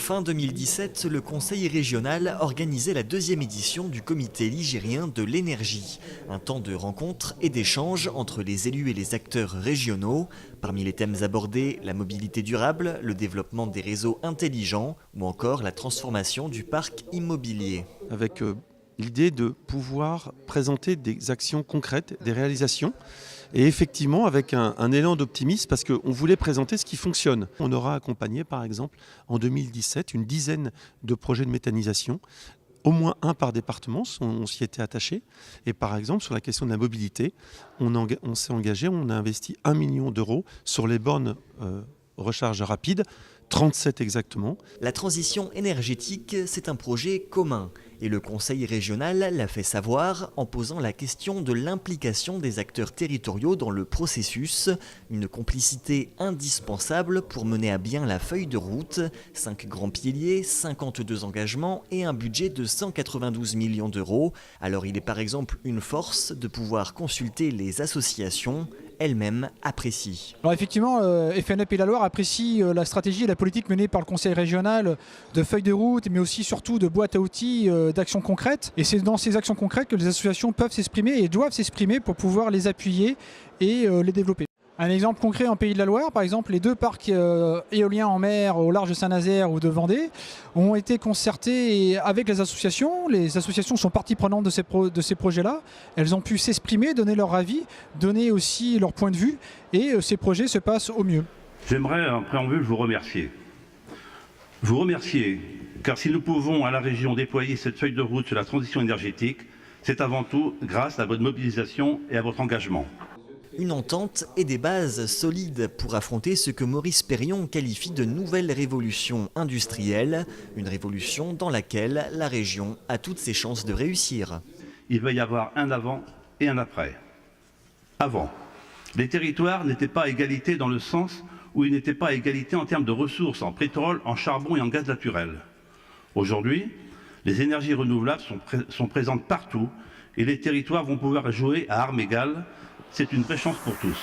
Fin 2017, le Conseil régional organisait la deuxième édition du Comité ligérien de l'énergie. Un temps de rencontre et d'échange entre les élus et les acteurs régionaux. Parmi les thèmes abordés, la mobilité durable, le développement des réseaux intelligents ou encore la transformation du parc immobilier. Avec l'idée de pouvoir présenter des actions concrètes, des réalisations. Et effectivement, avec un élan d'optimisme, parce qu'on voulait présenter ce qui fonctionne. On aura accompagné, par exemple, en 2017, une dizaine de projets de méthanisation, au moins un par département, on s'y était attaché. Et par exemple, sur la question de la mobilité, on s'est engagé, on a investi 1 million d'euros sur les bornes recharge rapide, 37 exactement. La transition énergétique, c'est un projet commun. Et le Conseil régional l'a fait savoir en posant la question de l'implication des acteurs territoriaux dans le processus. Une complicité indispensable pour mener à bien la feuille de route. 5 grands piliers, 52 engagements et un budget de 192 millions d'euros. Alors il est par exemple une force de pouvoir consulter les associations. Elle-même apprécie. Alors effectivement, FNE Pays de la Loire apprécie la stratégie et la politique menée par le Conseil régional de feuilles de route, mais aussi surtout de boîtes à outils, d'actions concrètes. Et c'est dans ces actions concrètes que les associations peuvent s'exprimer et doivent s'exprimer pour pouvoir les appuyer et les développer. Un exemple concret en Pays de la Loire, par exemple, les 2 parcs éoliens en mer au large de Saint-Nazaire ou de Vendée ont été concertés avec les associations. Les associations sont partie prenante de ces projets-là. Elles ont pu s'exprimer, donner leur avis, donner aussi leur point de vue et ces projets se passent au mieux. J'aimerais en préambule vous remercier. Vous remercier car si nous pouvons à la région déployer cette feuille de route sur la transition énergétique, c'est avant tout grâce à votre mobilisation et à votre engagement. Une entente et des bases solides pour affronter ce que Maurice Perrion qualifie de nouvelle révolution industrielle, une révolution dans laquelle la région a toutes ses chances de réussir. Il va y avoir un avant et un après. Avant, les territoires n'étaient pas à égalité dans le sens où ils n'étaient pas à égalité en termes de ressources, en pétrole, en charbon et en gaz naturel. Aujourd'hui, les énergies renouvelables sont présentes partout et les territoires vont pouvoir jouer à armes égales. C'est une vraie chance pour tous.